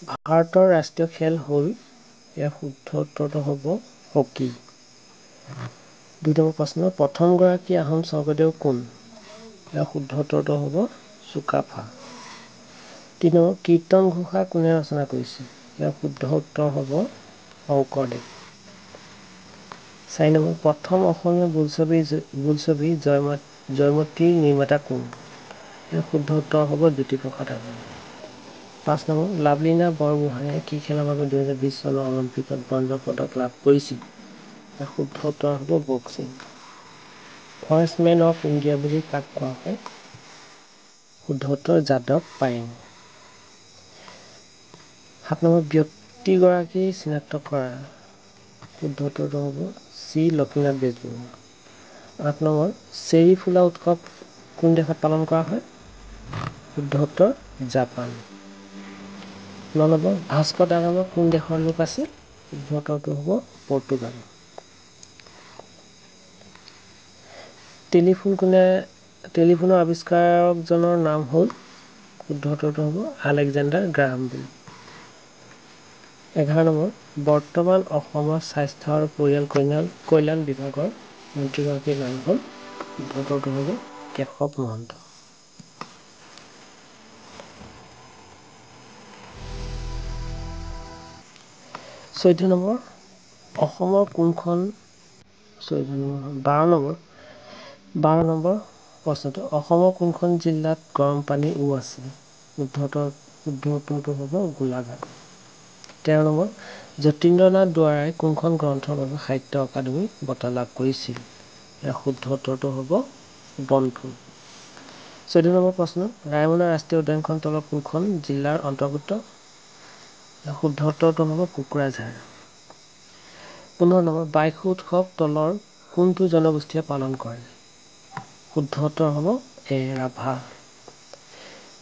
ভাৰতৰ ৰাষ্ট্ৰীয় খেল হ'ল, ইয়াৰ শুদ্ধ উত্তৰটো হ'ব হকী। 2 নম্বৰ প্ৰশ্ন, প্ৰথমগৰাকী আহোম স্বৰ্গদেউ কোন? ইয়াৰ শুদ্ধ উত্তৰটো হ'ব চুকাফা। 3 নম্বৰ, কীৰ্তন ঘোষা কোনে ৰচনা কৰিছিল? ইয়াৰ শুদ্ধ উত্তৰ হ'ব শংকৰদেৱ। 4 নম্বৰ, প্ৰথম অসমীয়া বোলছবি জয়মতীৰ নিৰ্মাতা কোন? ইয়াৰ শুদ্ধ উত্তৰ হ'ব জ্যোতিপ্ৰসাদ আগৰৱালা। 5 নম্বৰ, লাভলীনা বৰগোহাঁইয়ে কি খেলৰ বাবে 2020 চনৰ অলিম্পিকত ব্ৰঞ্জৰ পদক লাভ কৰিছিল? ইয়াৰ শুদ্ধ উত্তৰ হ'ব boxing. First man of India বুলি কাক কোৱা হয়? শুদ্ধ উত্তৰ যাদৱ পায়েং। 7 নম্বৰ, ব্যক্তিগৰাকী চিনাক্ত কৰা। শুদ্ধ উত্তৰটো হ'ব চি লক্ষ্মীনাথ বেজবৰুৱা। 8 নম্বৰ, চেৰী ফুলা উৎসৱ কোন দেশত পালন কৰা হয়? শুদ্ধ উত্তৰ জাপান। 9 নম্বৰ, ভাস্কো দা গামা কোন দেশৰ লোক আছিল? শুদ্ধ উত্তৰটো হ'ব পৰ্তুগাল। টেলিফোনৰ আৱিষ্কাৰকজনৰ নাম হ'ল? শুদ্ধ উত্তৰটো হ'ব আলেকজেণ্ডাৰ গ্ৰাহাম বেল। 11 নম্বৰ, বৰ্তমান অসমৰ স্বাস্থ্য আৰু পৰিয়াল কল্যাণ বিভাগৰ মন্ত্ৰীগৰাকীৰ নাম হ'ল? শুদ্ধ উত্তৰটো হ'ব কেশৱ মহন্ত। 12 নম্বৰ, অসমৰ কোনখন 12 নম্বৰ প্ৰশ্নটো, অসমৰ কোনখন জিলাত গৰম পানীৰ আছে? শুদ্ধ উত্তৰটো হ'ব গোলাঘাট। 13 নম্বৰ, যতীন্দ্ৰনাথ দুৱৰাই কোনখন গ্ৰন্থৰ বাবে সাহিত্য অকাডেমি বঁটা লাভ কৰিছিল? ইয়াৰ শুদ্ধ উত্তৰটো হ'ব বন্ধু। 14 নম্বৰ প্ৰশ্ন, ৰায়মনা ৰাষ্ট্ৰীয় উদ্যানখন তলৰ কোনখন জিলাৰ অন্তৰ্গত? শুদ্ধ উত্তৰটো হ'ব কোকৰাঝাৰ। 15 নম্বৰ, বাইখু উৎসৱ তলৰ কোনটো জনগোষ্ঠীয়ে পালন কৰে? শুদ্ধ উত্তৰ হ'ব ৰাভা।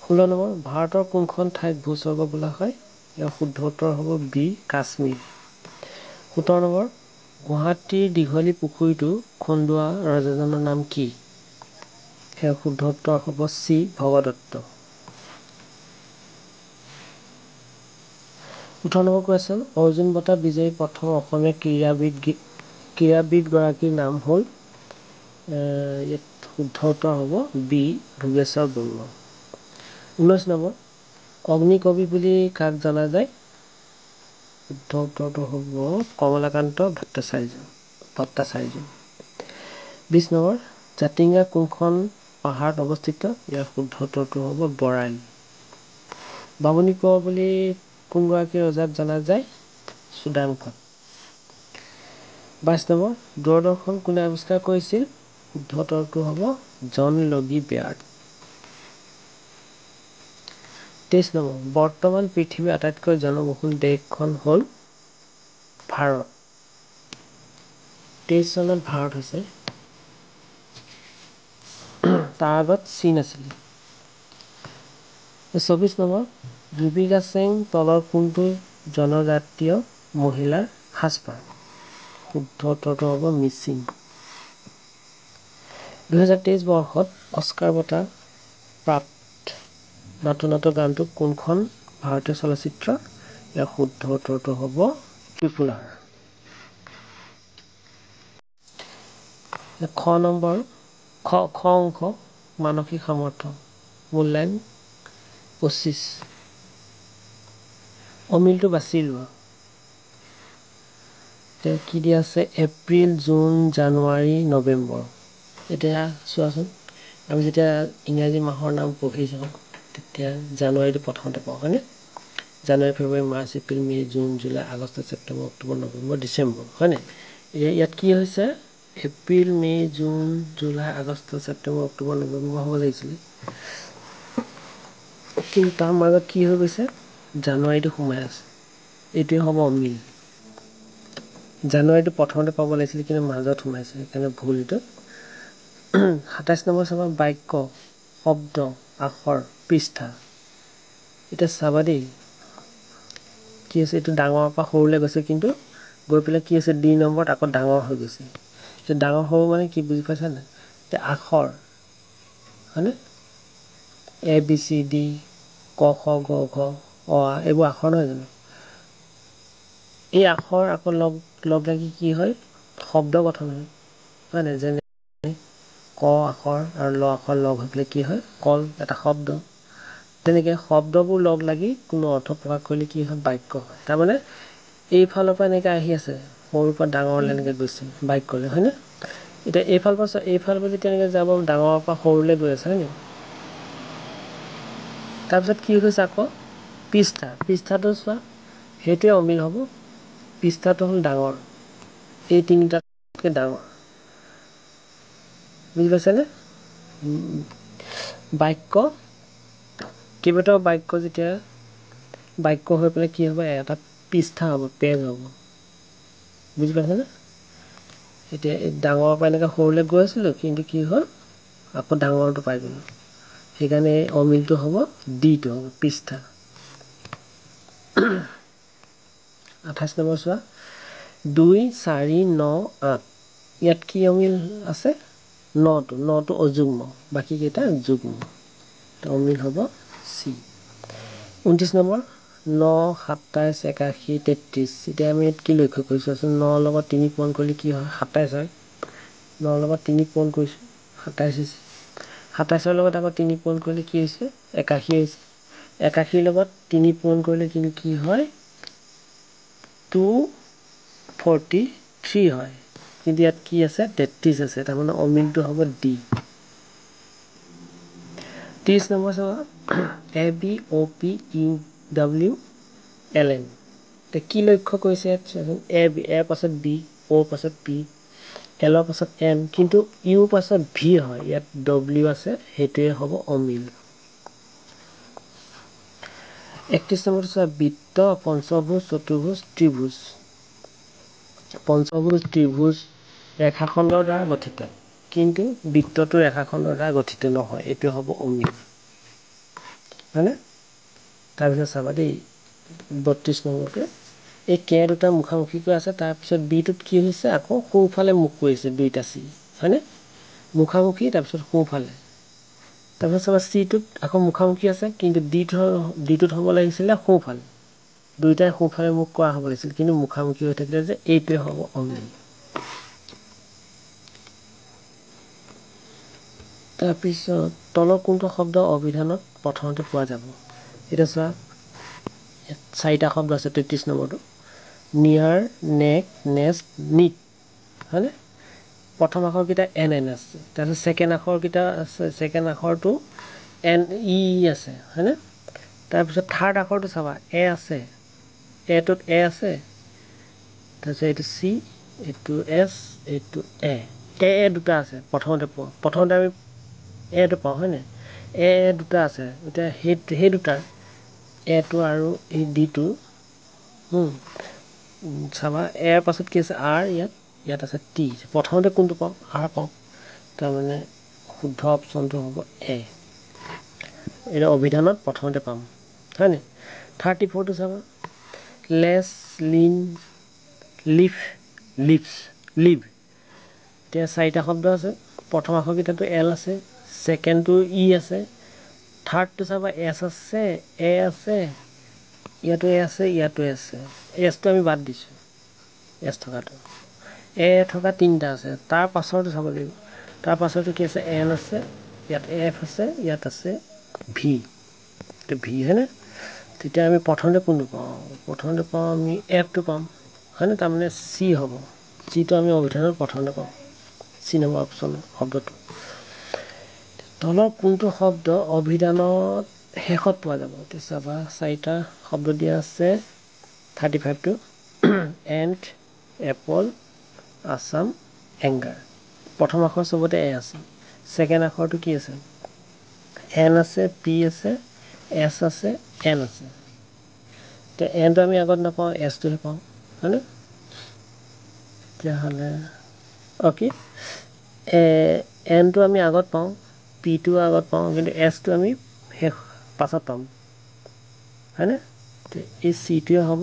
16 নম্বৰ, ভাৰতৰ কোনখন ঠাইক ভূস্বৰ্গ বোলা হয়? ইয়াৰ শুদ্ধ উত্তৰ হ'ব বি কাশ্মীৰ। 17 নম্বৰ, গুৱাহাটীৰ দীঘলী পুখুৰীটো খন্দোৱা ৰজাজনৰ নাম কি? ইয়াৰ শুদ্ধ উত্তৰ হ'ব চি ভগদত্ত। 18 নম্বৰ কুৱেশ্যন, অৰ্জুন বঁটা বিজয়ী প্ৰথম অসমীয়া ক্ৰীড়াবিদগৰাকীৰ নাম হ'ল? ইয়াত শুদ্ধ উত্তৰ হ'ব বি ভোগেশ্বৰ বৰুৱা। 19 নম্বৰ, অগ্নিকবি বুলি কাক জনা যায়? শুদ্ধ উত্তৰটো হ'ব কমলাকান্ত ভট্টাচাৰ্য। 20 নম্বৰ, জাতিংগা কোনখন পাহাৰত অৱস্থিত? ইয়াৰ শুদ্ধ উত্তৰটো হ'ব বৰাইল। বামুণী কোঁৱৰ বুলি কোনগৰাকী ৰজাক জনা যায়? চুডাংফা। 22 নম্বৰ, দূৰদৰ্শন কোনে আৱিষ্কাৰ কৰিছিল? শুদ্ধ উত্তৰটো হ'ব জন লগি বেয়াৰ্ড। 23 নম্বৰ, বৰ্তমান পৃথিৱীৰ আটাইতকৈ জনবহুল দেশখন হ'ল ভাৰত। 23 চনত ভাৰত হৈছে, তাৰ আগত চীন আছিলে। 24 নম্বৰ, জুবিকা সিং তলৰ কোনটো জনজাতীয় মহিলাৰ সাজপাৰ? শুদ্ধ উত্তৰটো হ'ব মিচিং। 2023 বৰ্ষত অস্কাৰ বঁটা প্ৰাপ্ত নাটো নাটো গানটো কোনখন ভাৰতীয় চলচ্চিত্ৰ? ইয়াৰ শুদ্ধ উত্তৰটো হ'ব ত্ৰিপুলাৰ। খ অংশ, মানসিক সামৰ্থ্য মূল্যায়ন 25। অমিলটো বাছি লোৱা। এতিয়া কি দিয়া আছে? এপ্ৰিল, জুন, জানুৱাৰী, নৱেম্বৰ। এতিয়া চোৱাচোন, আমি যেতিয়া ইংৰাজী মাহৰ নাম পঢ়ি যাওঁ তেতিয়া জানুৱাৰীটো প্ৰথমতে পাওঁ, হয়নে? জানুৱাৰী, ফেব্ৰুৱাৰী, মাৰ্চ, এপ্ৰিল, মে', জুন, জুলাই, আগষ্ট, ছেপ্টেম্বৰ, অক্টোবৰ, নৱেম্বৰ, ডিচেম্বৰ, হয়নে? ইয়াত কি হৈছে? এপ্ৰিল, মে', জুন, জুলাই, আগষ্ট, ছেপ্টেম্বৰ, অক্টোবৰ, নৱেম্বৰ হ'ব লাগিছিলে, কিন্তু তাৰ মাজত কি হৈ গৈছে? জানুৱাৰীটো সোমাই আছে। এইটোৱে হ'ব অমিল। জানুৱাৰীটো প্ৰথমতে পাব লাগিছিলে কিন্তু মাজত সোমাইছে, সেইকাৰণে ভুল এইটো। 27 নম্বৰ চাবা, বাক্য, শব্দ, আখৰ, পৃষ্ঠা। এতিয়া চাবা দেই, কি হৈছে? এইটো ডাঙৰৰ পৰা সৰুলৈ গৈছে, কিন্তু গৈ পেলাই কি হৈছে? 2 নম্বৰত আকৌ ডাঙৰ হৈ গৈছে। এতিয়া ডাঙৰ সৰু মানে কি বুজি পাইছা নাই? এতিয়া আখৰ, হয়নে? ABCD, ক খ গ ঘ, অ এইবোৰ আখৰ নহয় জানো এই আখৰ আকৌ লগ লাগি কি হয় শব্দ গঠন হয় নাই যেনে ক আখৰ আৰু ল আখৰ লগ হৈ পেলাই কি হয় কল এটা শব্দ তেনেকৈ শব্দবোৰ লগ লাগি কোনো অৰ্থ প্ৰকাশ কৰিলে কি হয় বাক্য হয় তাৰমানে এইফালৰ পৰা এনেকৈ আহি আছে সৰুৰ পৰা ডাঙৰলৈ এনেকৈ গৈছে বাক্যলৈ হয়নে এতিয়া এইফালৰ পৰা যেতিয়া এনেকৈ যাব ডাঙৰৰ পৰা সৰুলৈ গৈ আছে হয়নে তাৰপিছত কি হৈছে আকৌ পৃষ্ঠাটো চোৱা সেইটোৱে অমিল হ'ব পৃষ্ঠাটো হ'ল ডাঙৰ এই তিনিটাতকৈ ডাঙৰ বুজি পাইছেনে বাক্য কেইবাটাও বাক্য যেতিয়া বাক্য হৈ পেলাই কি হ'ব এটা পৃষ্ঠা হ'ব পেজ হ'ব বুজি পাইছেনে এতিয়া ডাঙৰৰ পৰা এনেকৈ সৰুলৈ গৈ আছিলোঁ কিন্তু কি হ'ল আকৌ ডাঙৰটো পাই গ'লোঁ সেইকাৰণে এই অমিলটো হ'ব ডিটো হ'ব পৃষ্ঠা 28 নম্বৰ চোৱা 2 4 9 8 ইয়াত কি অমিল আছে নটো অযুগ্ম বাকীকেইটা যুগ্ম অমিল হ'ব চি 29 নম্বৰ 9 27 81 33 এতিয়া আমি ইয়াত কি লক্ষ্য কৰিছোঁ আচোন 9 লগত 3 পূৰণ কৰিলে কি হয় 27 হয় 9 লগত 3 পূৰণ কৰিছোঁ 27 হৈছে 27ৰ লগত আকৌ 3 পূৰণ কৰিলে কি হৈছে 81 হৈছে 81ৰ লগত 3 পূৰণ কৰিলে কিন্তু কি হয় 243 হয় কিন্তু ইয়াত কি আছে 33 আছে তাৰমানে অমিলটো হ'ব ডি 30 নম্বৰ চাবা ABOPUWLN এতিয়া কি লক্ষ্য কৰিছে ইয়াত চোৱাচোন এৰ পাছত বি অ'ৰ পাছত পি এলৰ পাছত এম কিন্তু ইউৰ পাছত ভি হয় ইয়াত ডব্লিউ আছে সেইটোৱে হ'ব অমিল 31 নম্বৰ চোৱা বৃত্ত পঞ্চভুজ চতুৰ্ভুজ ত্ৰিভুজ পঞ্চভুজ ত্ৰিভুজ ৰেখাখণ্ডৰ দ্বাৰা গঠিত কিন্তু বৃত্তটো ৰেখাখণ্ডৰ দ্বাৰা গঠিত নহয় এইটো হ'ব অমিল হয়নে তাৰপিছত চাবা দেই 32 নম্বৰতে এই কে দুটা মুখামুখিকৈ আছে তাৰপিছত বিটোত কি হৈছে আকৌ সোঁফালে মুখ কৰিছে দুইটা চি হয়নে মুখামুখি তাৰপিছত সোঁফালে তাৰপিছত চাবা চিটোত আকৌ মুখামুখি আছে কিন্তু ডিটোত হ'ব লাগিছিলে সোঁফালে দুইটাই সোঁফালে মুখ কৰা হ'ব লাগিছিল কিন্তু মুখামুখি হৈ থাকিলে যে এইটোৱে হ'ব অমিল তাৰপিছত তলৰ কোনটো শব্দ অভিধানত প্ৰথমতে পোৱা যাব এতিয়া চোৱা 4টা শব্দ আছে 33 নম্বৰটো নিয়াৰ নেক নেষ্ট নিট হয়নে প্ৰথম আখৰকেইটা এন আছে তাৰপিছত ছেকেণ্ড আখৰকেইটা আছে ছেকেণ্ড আখৰটো এন ই আছে হয়নে তাৰপিছত থাৰ্ড আখৰটো চাবা এ আছে এটোত এ আছে তাৰপিছত এইটো চি এইটো এছ এইটো এ দুটা আছে প্ৰথমতে আমি এটো পাওঁ হয়নে এ দুটা আছে এতিয়া সেই দুটাৰ এটো আৰু এই ডিটো চাবা এৰ পাছত কি আছে আৰ ইয়াত আছে টি প্ৰথমতে কোনটো পাওঁ আৰ পাওঁ তাৰমানে শুদ্ধ অপশ্যনটো হ'ব এ এইটো অভিধানত প্ৰথমতে পাম হয়নে 34টো চাবা লেছ লিন লিভ এতিয়া 4টা শব্দ আছে প্ৰথম আখৰকেইটাতো এল আছে ছেকেণ্ডটো ই আছে থাৰ্ডটো চাবা এছ আছে এ আছে ইয়াতো এ আছে ইয়াতো আছে এছটো আমি বাদ দিছোঁ এছ থকাটো এ থকা 3টা আছে তাৰ পাছৰটো চাব লাগিব তাৰ পাছৰটো কি আছে এন আছে ইয়াত এফ আছে ইয়াত আছে ভি ভি হয়নে তেতিয়া আমি প্ৰথমতে কোনটো পাওঁ আমি এফটো পাম হয়নে তাৰমানে চি হ'ব চিটো আমি অভিধানত প্ৰথমতে পাওঁ চি নম্বৰ অপশ্যন শব্দটো তলৰ কোনটো শব্দ অভিধানত শেষত পোৱা যাব এতিয়া চাবা 4টা শব্দ দিয়া আছে 35টো এণ্ড এপল আছাম এংগাৰ প্ৰথম আখৰ চবতে এ আছে ছেকেণ্ড আখৰটো কি আছে এন আছে পি আছে এছ আছে এন আছে এতিয়া এনটো আমি আগত নাপাওঁ এছটোহে পাওঁ হয়নে তেতিয়াহ'লে অ'কে এনটো আমি আগত পাওঁ পিটো আগত পাওঁ কিন্তু এছটো আমি পাছত পাম হয়নে এই চিটোৱে হ'ব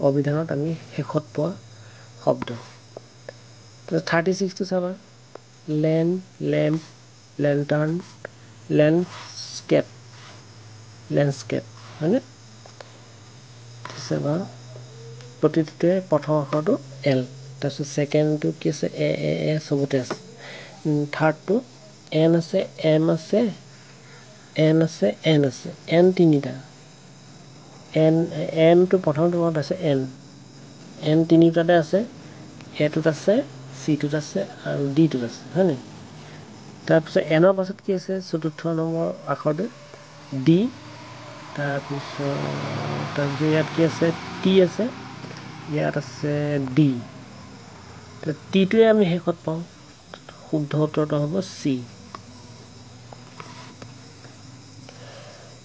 অভিধানত আমি শেষত পোৱা শব্দ 36টো চাবা লেম্প লেণ্টাৰ্ণ লেণ্ডস্কেপ হয়নে চাবা প্ৰতিটোতে প্ৰথম আখৰটো এল তাৰপিছত ছেকেণ্ডটো কি আছে এ চবতে আছে থাৰ্ডটো এন আছে এম আছে এন আছে এন তিনিটা এনটো প্ৰথমটো আছে এন তিনিটাতে আছে এটোত আছে চিটোত আছে আৰু ডিটোত আছে হয়নে তাৰপিছত এনৰ পাছত কি আছে চতুৰ্থ নম্বৰ আখৰটো ডি তাৰপিছত ইয়াত কি আছে টি আছে ইয়াত আছে ডি টিটোৱে আমি শেষত পাওঁ শুদ্ধ উত্তৰটো হ'ব চি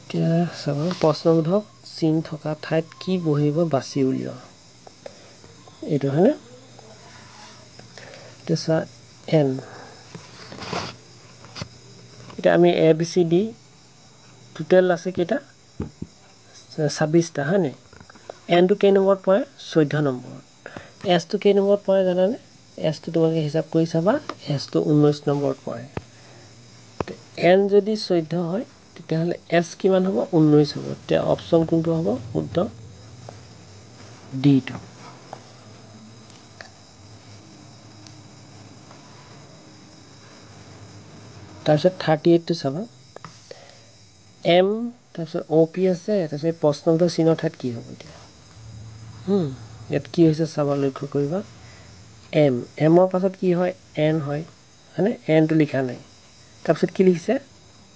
এতিয়া চাব প্ৰশ্নবোধক চিন থকা ঠাইত কি বহিব বাছি উলিওৱা এইটো হয়নে এতিয়া চোৱা এন এতিয়া আমি এ বি চি ডি টোটেল আছে কেইটা 26টা হয়নে এনটো কেই নম্বৰত পৰে 14 নম্বৰত এছটো কেই নম্বৰত পৰে জানানে এছটো তোমালোকে হিচাপ কৰি চাবা এছটো 19 নম্বৰত পৰে এন যদি 14 হয় তেতিয়াহ'লে এছ কিমান হ'ব 19 হ'ব তেতিয়া অপশ্যন কোনটো হ'ব শুদ্ধ ডিটো তাৰপিছত 38টো চাবা এম তাৰপিছত অ' পি আছে তাৰপিছত প্ৰশ্নবোধক চিনৰ ঠাইত কি হ'ব এতিয়া ইয়াত কি হৈছে চাবা লক্ষ্য কৰিবা এমৰ পাছত কি হয় এন হয় হয়নে এনটো লিখা নাই তাৰপিছত কি লিখিছে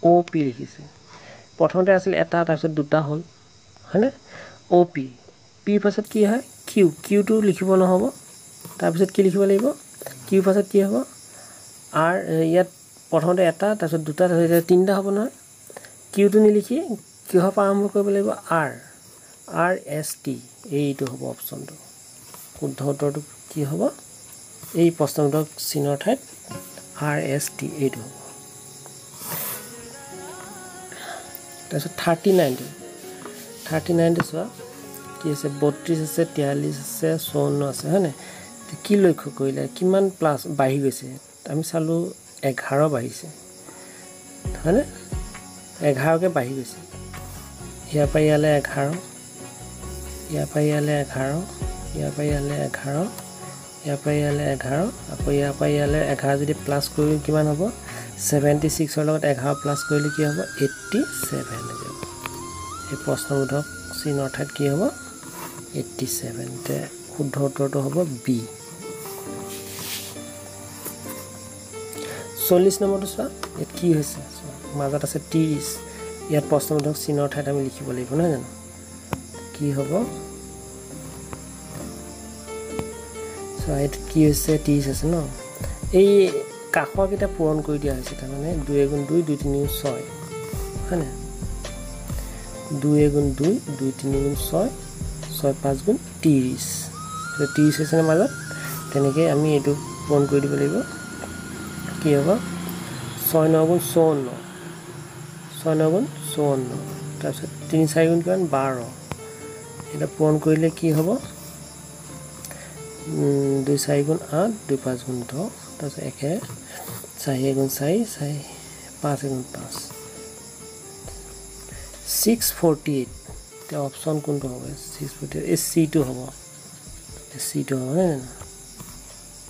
অ' পি লিখিছে প্ৰথমতে আছিল এটা তাৰপিছত দুটা হ'ল হয়নে অ' পিৰ পাছত কি হয় কিউটো লিখিব নহ'ব তাৰপিছত কি লিখিব লাগিব কিউৰ পাছত কি হ'ব আৰ ইয়াত প্ৰথমতে এটা তাৰপিছত দুটা তাৰপিছত তিনিটা হ'ব নহয় কিউটো নিলিখি কিহৰ পৰা আৰম্ভ কৰিব লাগিব আৰ এছ টি এইটো হ'ব অপশ্যনটো শুদ্ধ উত্তৰটো কি হ'ব এই প্ৰশ্নবোধক চিনৰ ঠাইত আৰ এছ টি এইটো হ'ব তাৰপিছত 39টো চোৱা কি আছে 32 আছে 43 আছে 54 আছে হয়নে কি লক্ষ্য কৰিলে কিমান প্লাছ বাঢ়ি গৈছে আমি চালোঁ 11 বাঢ়িছে হয়নে 11কে বাঢ়ি গৈছে ইয়াৰ পৰা ইয়ালৈ 11 ইয়াৰ পৰা ইয়ালৈ 11 ইয়াৰ পৰা ইয়ালৈ 11 ইয়াৰ পৰা ইয়ালৈ 11 আকৌ ইয়াৰ পৰা ইয়ালৈ 11 যদি প্লাছ কৰি কিমান হ'ব 76ৰ লগত 11 প্লাছ কৰিলে কি হ'ব 87 হৈ যাব এই প্ৰশ্নবোধক চিনৰ ঠাইত কি হ'ব 87 তে শুদ্ধ উত্তৰটো হ'ব বি 40 নম্বৰটো চোৱা ইয়াত কি হৈছে মাজত আছে 30 ইয়াত প্ৰশ্নবোধক চিনৰ ঠাইত আমি লিখিব লাগিব নহয় জানো কি হ'ব চোৱা এইটো কি হৈছে 30 আছে ন এই কাষৰকেইটা পূৰণ কৰি দিয়া হৈছে তাৰমানে 2 × 2 2 3 × 6 হয়নে 2 × 2 2 3 × 6 6 5 × 30 30 হৈছে নে মাজত তেনেকৈ আমি এইটো পূৰণ কৰি দিব লাগিব কি হ'ব 6 9 × 54 6 9 × 54 তাৰপিছত 3 4 × কিমান 12 এটা পূৰণ কৰিলে কি হ'ব 2 4 × 8 2 5 × 10 তাৰপিছত 1 4 × 4 4 5 × 5 648 এতিয়া অপশ্যন কোনটো হ'ব 648 এই চিটো হ'ব চিটো হ'ব নে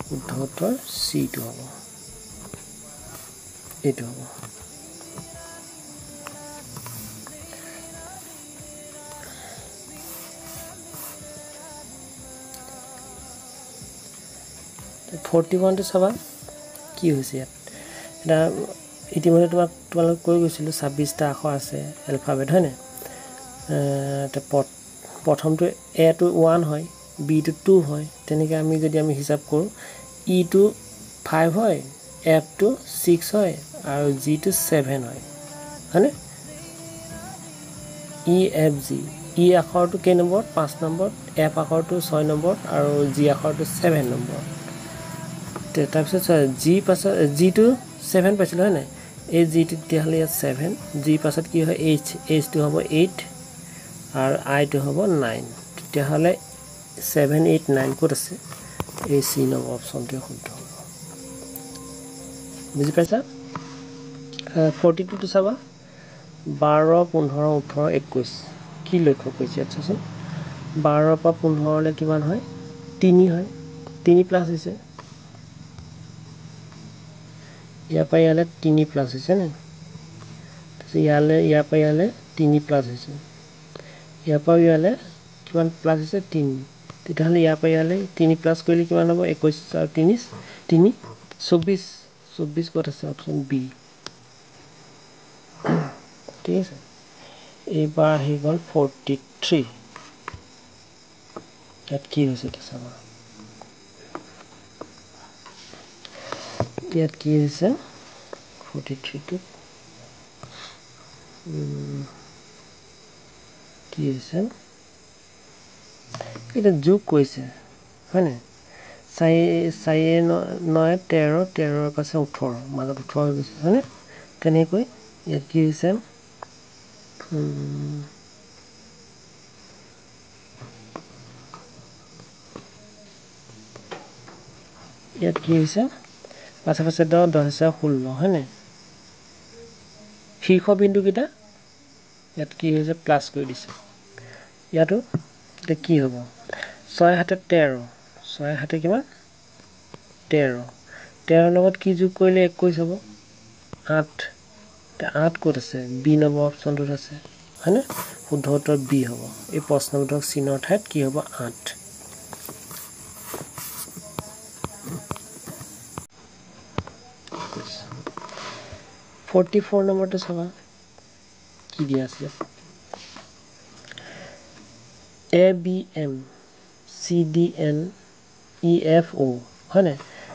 শুদ্ধ উত্তৰ চিটো হ'ব এইটো হ'ব 41টো চাবা কি হৈছে ইয়াত এটা ইতিমধ্যে তোমালোক কৈ গৈছিলোঁ 26টা আখৰ আছে এলফাবেট হয়নে প্ৰথমটো এটো 1 হয় বিটো 2 হয় তেনেকৈ আমি যদি আমি হিচাপ কৰোঁ ইটো 5 হয় এফটো 6 হয় আৰু জিটো 7 হয় হয়নে ই এফ জি ই আখৰটো কেই নম্বৰত 5 নম্বৰত এফ আখৰটো 6 নম্বৰত আৰু জি আখৰটো 7 নম্বৰত তাৰপিছত জি পাছত জিটো 7 পাইছিলোঁ হয় নাই এই জিটো তেতিয়াহ'লে ইয়াত 7 জি পাছত কি হয় এইচটো হ'ব 8 আৰু আইটো হ'ব 9 তেতিয়াহ'লে 7 8 9 ক'ত আছে এই চি নম্বৰ অপশ্যনটোৱে শুদ্ধ হ'ব বুজি পাইছা 42টো চাবা 12 15 18 21 কি লক্ষ্য কৰিছে ইয়াত চাচোন 12 পৰা 15 লৈ কিমান হয় 3 হয় 3 প্লাছ হৈছে ইয়াৰ পৰা ইয়ালে 3 প্লাছ হৈছে নে ইয়াৰ পৰা ইয়ালে 3 প্লাছ হৈছে ইয়াৰ পৰা ইয়ালে কিমান প্লাছ হৈছে 3 তেতিয়াহ'লে ইয়াৰ পৰা ইয়ালে 3 প্লাছ কৰিলে কিমান হ'ব 21 আৰু 3 24 ক'ত আছে অপশ্যন বি ঠিক আছে এইবাৰ আহি গ'ল 43 ইয়াত কি হৈছে এতিয়া চাবা ইয়াত কি হৈছে 43 কি হৈছে এটা যোগ কৈছে হয়নে 4 9 13 13 পাছে 18 মাজত 18 হৈ গৈছে হয়নে কেনেকৈ ইয়াত কি হৈছে ইয়াত কি হৈছে পাছে 10 10 16 হয়নে শীৰ্ষ বিন্দুকেইটা ইয়াত কি হৈছে প্লাছ কৰি দিছে ইয়াতো এটা কি হ'ব 6 7 13 6 7 কিমান 13 13 লগত কি যোগ কৰিলে 21 হ'ব 8 8 ক'ত আছে বি নম্বৰ অপশ্যনটোত আছে হয়নে শুদ্ধ উত্তৰ বি হ'ব এই প্ৰশ্নবোধক চিনৰ ঠাইত কি হ'ব 8 44 নম্বৰটো চাবা কি দিয়া আছে A B M C D N E F অ' হয়নে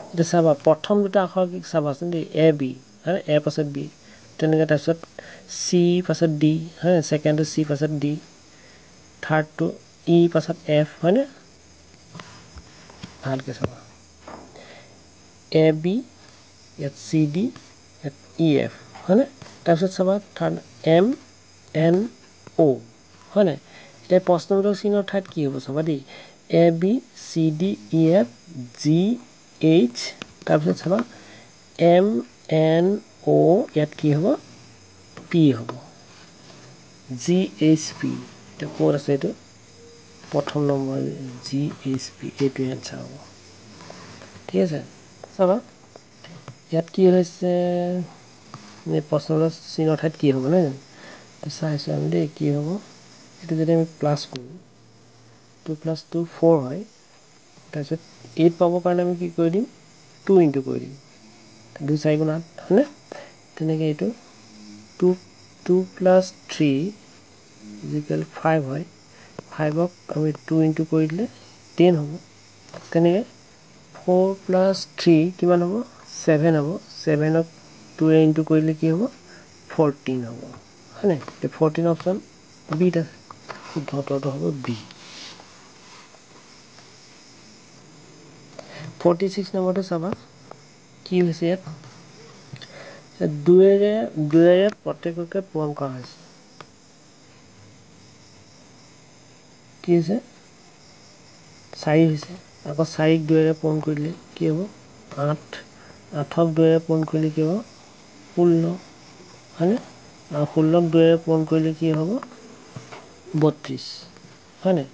এতিয়া চাবা প্ৰথম দুটা আখৰ চাবাচোন দেই এ বি হয় এ পাছত বি তেনেকৈ তাৰপিছত চি পাছত ডি হয় ছেকেণ্ডটো চি পাছত ডি থাৰ্ডটো ই পাছত এফ হয়নে ভালকৈ চাবা এ বি ইয়াত চি ডি ইয়াত ই এফ হয়নে তাৰপিছত চাবা থাৰ্ড এম এন অ' হয়নে এতিয়া প্ৰশ্নবোধক চিনৰ ঠাইত কি হ'ব চাবা দেই A B C D E F G H তাৰপিছত চাবা এম এন অ' ইয়াত কি হ'ব পি হ'ব জি এইচ পি এতিয়া ক'ত আছে এইটো প্ৰথম নম্বৰ জি এইচ পি এইটোৱে এনচাৰ হ'ব ঠিক আছে চাবা ইয়াত কি হৈছে প্ৰশ্নবোধক চিনৰ ঠাইত কি হ'ব নহয় জানো চাইছোঁ আমি দেই কি হ'ব এইটো যদি আমি প্লাছ কৰোঁ 2 + 2 4 হয় তাৰপিছত 8 পাবৰ কাৰণে আমি কি কৰি দিম 2 ইনটু কৰি দিম 2 4 গুণ 8 হয়নে তেনেকৈ এইটো 2 + 3 = 5 হয় 5ক আমি 2 ইনটু কৰি দিলে 10 হ'ব তেনেকৈ 4 + 3 কিমান হ'ব 7 হ'ব 7ক 2 ইনটু কৰিলে কি হ'ব 14 হ'ব হয়নে এতিয়া 14 অপশ্যন বিত আছে শুদ্ধ উত্তৰটো হ'ব বি 46 নম্বৰটো চাবা কি হৈছে ইয়াত দুয়েৰে প্ৰত্যেককে পূৰণ কৰা হৈছে কি হৈছে 4 হৈছে আকৌ 4ক 2ৰে পূৰণ কৰিলে কি হ'ব 8 8ক 2ৰে পূৰণ কৰিলে কি হ'ব 16 হয়নে আৰু 16ক 2ৰে পূৰণ কৰিলে কি হ'ব 32 হয়নে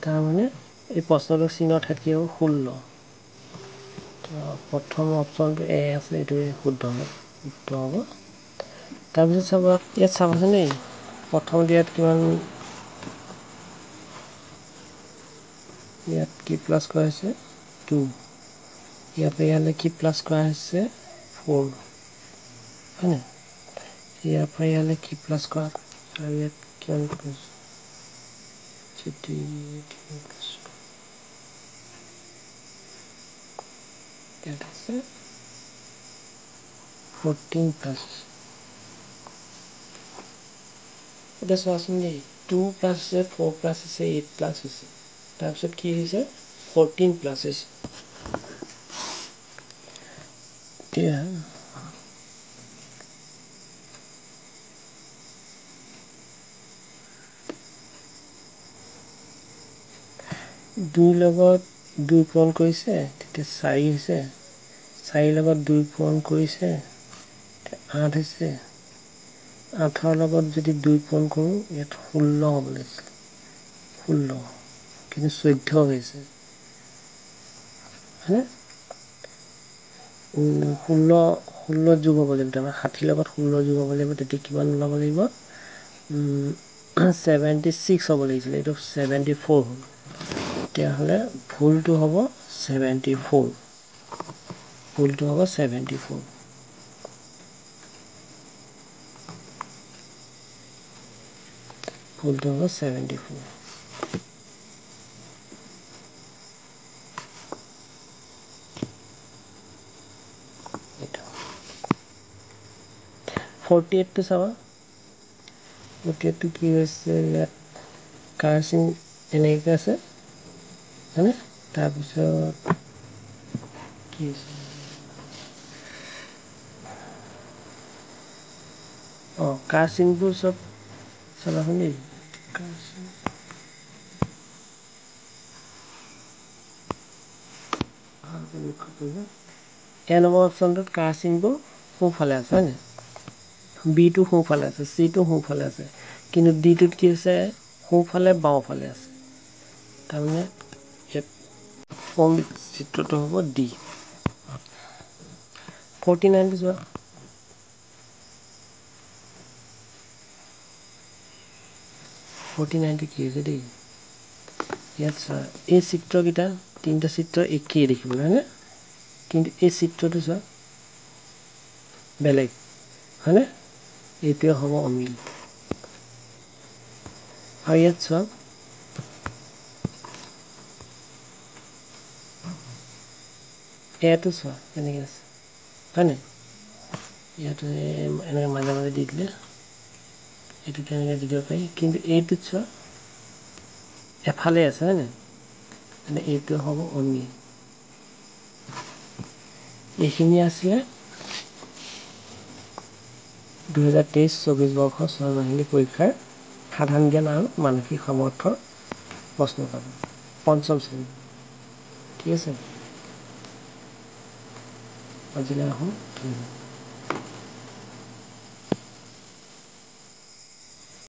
তাৰমানে এই প্ৰশ্নটোৰ চিনৰ ঠাইত কি হ'ব 16 প্ৰথম অপশ্যনটো এ আছে এইটোৱে শুদ্ধ হ'ব তাৰপিছত চাব ইয়াত চাবাচোন দেই প্ৰথমতে ইয়াত কিমান ইয়াত কি প্লাছ কৰা হৈছে 2 ইয়াৰ পৰা ইয়ালৈ কি প্লাছ কৰা হৈছে 4 হয়নে ইয়াৰ পৰা ইয়ালৈ কি প্লাছ কৰা আৰু ইয়াত কিমান ইয়াত আছে 14 প্লাছ এতিয়া চোৱাচোন দেই 2 প্লাছ হৈছে 4 প্লাছ হৈছে 8 প্লাছ হৈছে তাৰপিছত কি হৈছে 14 প্লাছ হৈছে এতিয়া 2 লগত 2 পূৰণ কৰিছে তেতিয়া 4 হৈছে 4 লগত 2 পূৰণ কৰিছে 8 হৈছে 8ৰ লগত যদি 2 পূৰণ কৰোঁ ইয়াত 16 হ'ব লাগিছিল 16 কিন্তু 14 হৈছে হয়নে 16 যোগ হ'ব লাগিব তাৰমানে 60 লগত 16 যোগ হ'ব লাগিব তেতিয়া কিমান ওলাব লাগিব 76 হ'ব লাগিছিল এইটো 74 হ'ল তেতিয়াহ'লে ভুলটো হ'ব 74 ভুলটো হ'ব 74 ভুলটো হ'ব 74 এইটো 48টো চাবা 48টো কি হৈছে ইয়াত কাৰচিন এনেকৈ আছে হয়নে তাৰপিছত কি হৈছে কাৰচিনবোৰ চব চাবাচোন দেই কাৰচিন এ নম্বৰ অপশ্যনটোত কাৰচিনবোৰ সোঁফালে আছে হয়নে বিটো সোঁফালে আছে চিটো সোঁফালে আছে কিন্তু ডিটোত কি হৈছে সোঁফালে বাওঁফালে আছে তাৰমানে ইয়াত চিত্ৰটো হ'ব ডি 49টো চোৱা 49টো কি হৈছে দেই ইয়াত চোৱা এই চিত্ৰকেইটা তিনিটা চিত্ৰ একেই দেখিবলৈ হয়নে কিন্তু এই চিত্ৰটো চোৱা বেলেগ হয়নে এইটোৱে হ'ব অমিল আৰু ইয়াত চোৱা এটো চোৱা কেনেকৈ আছে হয়নে ইয়াতো এনেকৈ মাজে মাজে দি দিলে এইটো তেনেকৈ দি দিব পাৰি কিন্তু এইটোত চোৱা এফালে আছে হয়নে মানে এইটো হ'ব অমিল এইখিনি আছিলে 2023-24 বৰ্ষৰ 6 মাহিলী পৰীক্ষাৰ সাধাৰণ জ্ঞান আৰু মানসিক সামৰ্থ্যৰ প্ৰশ্ন পাব পঞ্চম শ্ৰেণী ঠিক আছে আজিলৈ আহোঁ